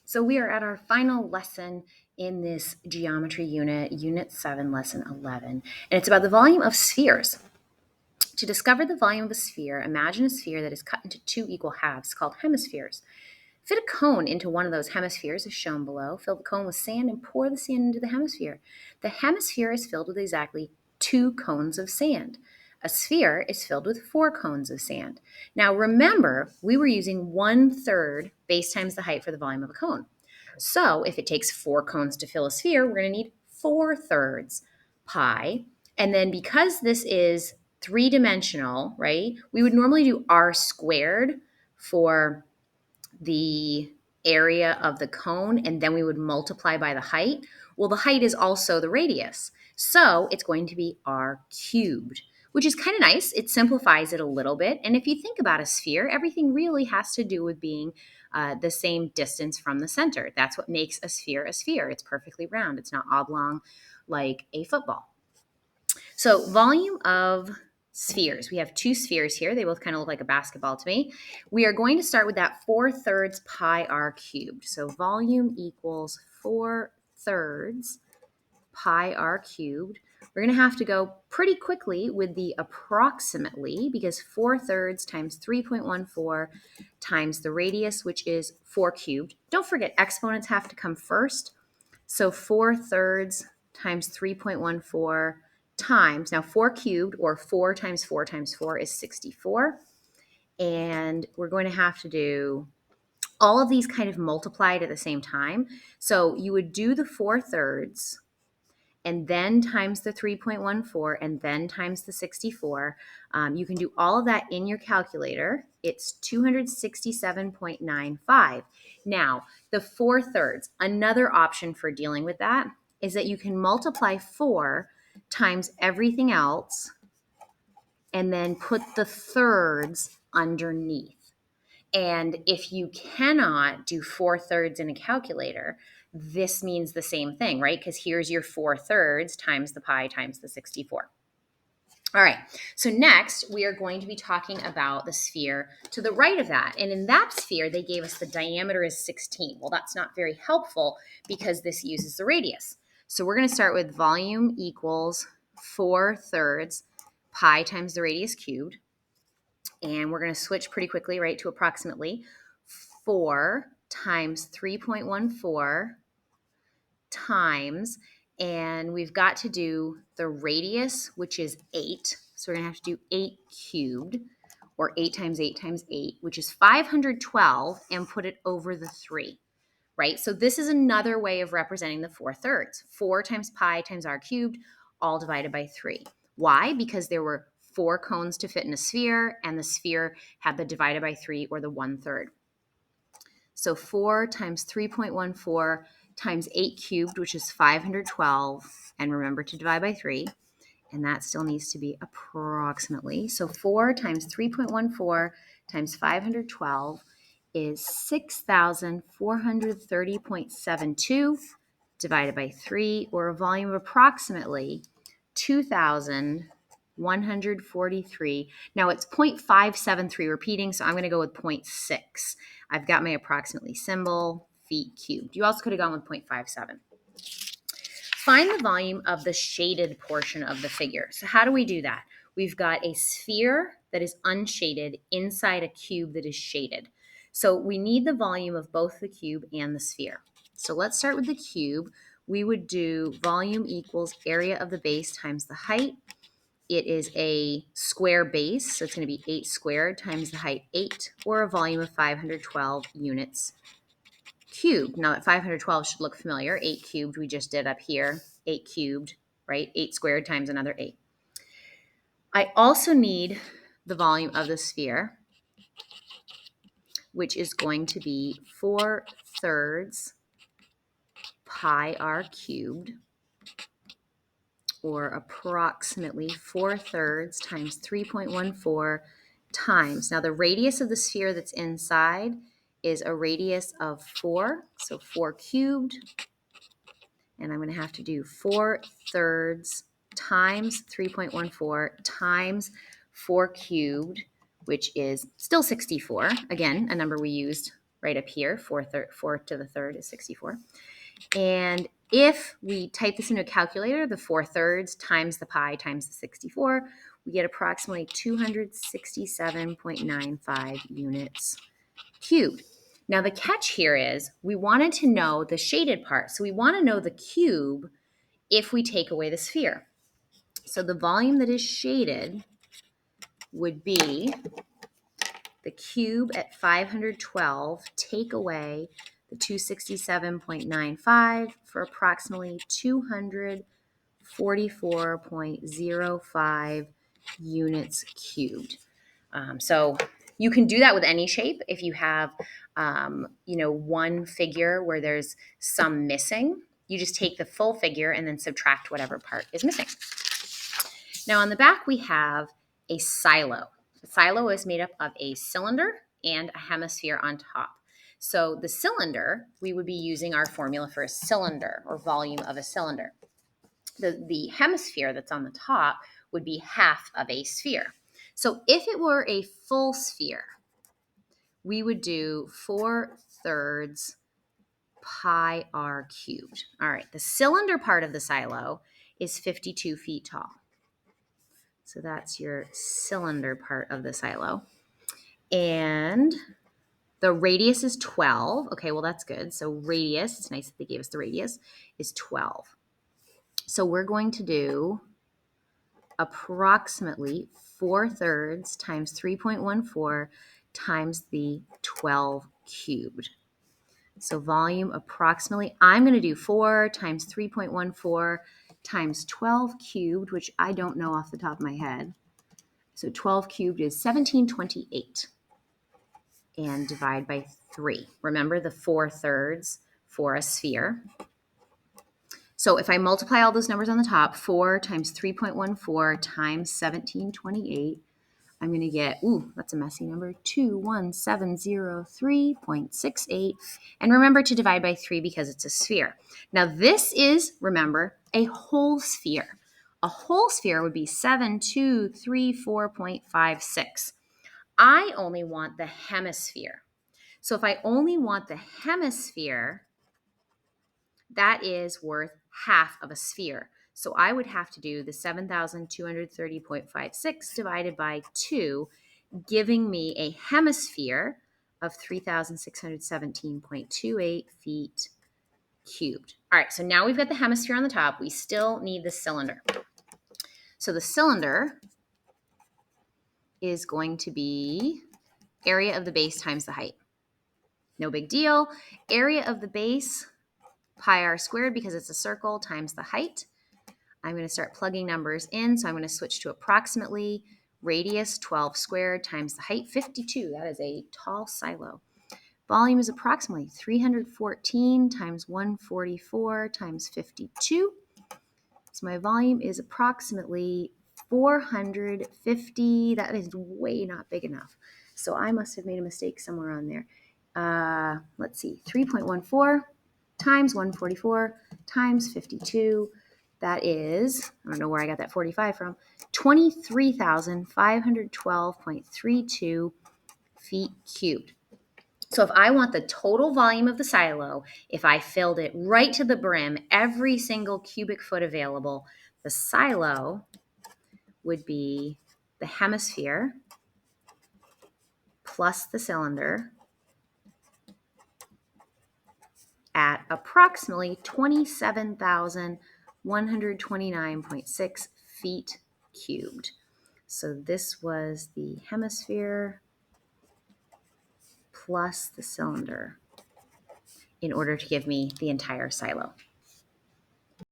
So we are at our final lesson in this geometry unit, Unit 7, Lesson 11, and it's about the volume of spheres. To discover the volume of a sphere, imagine a sphere that is cut into two equal halves called hemispheres. Fit a cone into one of those hemispheres as shown below. Fill the cone with sand and pour the sand into the hemisphere. The hemisphere is filled with exactly 2 cones of sand. A sphere is filled with 4 cones of sand. Now remember, we were using 1/3 base times the height for the volume of a cone. So if it takes 4 cones to fill a sphere, we're going to need 4/3 pi. And then because this is 3-dimensional, right, we would normally do r squared for the area of the cone, and then we would multiply by the height. Well, the height is also the radius. So it's going to be r cubed, which is kind of nice. It simplifies it a little bit. And if you think about a sphere, everything really has to do with being the same distance from the center. That's what makes a sphere a sphere. It's perfectly round. It's not oblong like a football. So volume of spheres. We have 2 spheres here. They both kind of look like a basketball to me. We are going to start with that 4/3 pi r cubed. So volume equals 4/3 pi r cubed. We're going to have to go pretty quickly with the approximately because 4/3 times 3.14 times the radius, which is 4 cubed. Don't forget, exponents have to come first. So 4/3 times 3.14 times, now 4 cubed, or 4 times 4 times 4 is 64. And we're going to have to do all of these kind of multiplied at the same time. So you would do the 4/3 and then times the 3.14 and then times the 64. You can do all of that in your calculator. It's 267.95. Now, the 4/3, another option for dealing with that is that you can multiply 4 times everything else and then put the thirds underneath. And if you cannot do 4/3 in a calculator, this means the same thing, right? Because here's your 4/3 times the pi times the 64. All right, so next we are going to be talking about the sphere to the right of that. And in that sphere, they gave us the diameter is 16. Well, that's not very helpful because this uses the radius. So we're going to start with volume equals 4/3 pi times the radius cubed. And we're going to switch pretty quickly, right, to approximately 4 times 3.14 times, and we've got to do the radius, which is 8. So we're going to have to do 8 cubed, or 8 times 8 times 8, which is 512, and put it over the 3, right? So this is another way of representing the 4/3. 4 times pi times r cubed, all divided by 3. Why? Because there were 4 cones to fit in a sphere, and the sphere had the divided by 3, or the 1/3. So 4 times 3.14 times 8 cubed, which is 512, and remember to divide by 3, and that still needs to be approximately. So 4 times 3.14 times 512 is 6,430.72 divided by 3, or a volume of approximately 2,143. Now it's 0.573 repeating, so I'm going to go with 0.6. I've got my approximately symbol, feet cubed. You also could have gone with 0.57. Find the volume of the shaded portion of the figure. So how do we do that? We've got a sphere that is unshaded inside a cube that is shaded. So we need the volume of both the cube and the sphere. So let's start with the cube. We would do volume equals area of the base times the height. It is a square base, so it's going to be 8 squared times the height 8, or a volume of 512 units cubed. Now that 512 should look familiar. 8 cubed we just did up here. 8 cubed, right? 8 squared times another 8. I also need the volume of the sphere, which is going to be 4/3 pi r cubed, or approximately 4/3 times 3.14 times. Now the radius of the sphere that's inside is a radius of 4, so 4 cubed, and I'm going to have to do 4/3 times 3.14 times 4 cubed, which is still 64, again, a number we used right up here. 4 to the third is 64. And if we type this into a calculator, the 4/3 times the pi times the 64, we get approximately 267.95 units cubed. Now the catch here is we wanted to know the shaded part. So we want to know the cube if we take away the sphere. So the volume that is shaded would be the cube at 512, take away the 267.95 for approximately 244.05 units cubed. So you can do that with any shape. If you have, one figure where there's some missing, you just take the full figure and then subtract whatever part is missing. Now on the back, we have a silo. A silo is made up of a cylinder and a hemisphere on top. So the cylinder, we would be using our formula for a cylinder or volume of a cylinder. The hemisphere that's on the top would be half of a sphere. So if it were a full sphere, we would do 4/3 pi r cubed. All right, the cylinder part of the silo is 52 feet tall. So that's your cylinder part of the silo. And the radius is 12. Okay, well, that's good. So radius, it's nice that they gave us the radius, is 12. So we're going to do approximately 4/3 times 3.14 times the 12 cubed. So volume approximately, I'm going to do 4 times 3.14 times 12 cubed, which I don't know off the top of my head. So 12 cubed is 1728. And divide by 3. Remember the 4/3 for a sphere. So if I multiply all those numbers on the top, 4 times 3.14 times 1728, I'm going to get, that's a messy number, 21703.68. And remember to divide by 3 because it's a sphere. Now this is, remember, a whole sphere. A whole sphere would be 7234.56. I only want the hemisphere. So if I only want the hemisphere, that is worth half of a sphere. So I would have to do the 7,230.56 divided by 2, giving me a hemisphere of 3,617.28 feet cubed. All right, so now we've got the hemisphere on the top. We still need the cylinder. So the cylinder is going to be area of the base times the height. No big deal. Area of the base, pi r squared, because it's a circle, times the height. I'm going to start plugging numbers in. So I'm going to switch to approximately. Radius, 12 squared, times the height, 52. That is a tall silo. Volume is approximately 314 times 144 times 52. So my volume is approximately 450. That is way not big enough. So I must have made a mistake somewhere on there. Let's see, 3.14 times 144 times 52. That is, I don't know where I got that 45 from, 23,512.32 feet cubed. So if I want the total volume of the silo, if I filled it right to the brim, every single cubic foot available, the silo would be the hemisphere plus the cylinder at approximately 27,129.6 feet cubed. So this was the hemisphere plus the cylinder in order to give me the entire silo.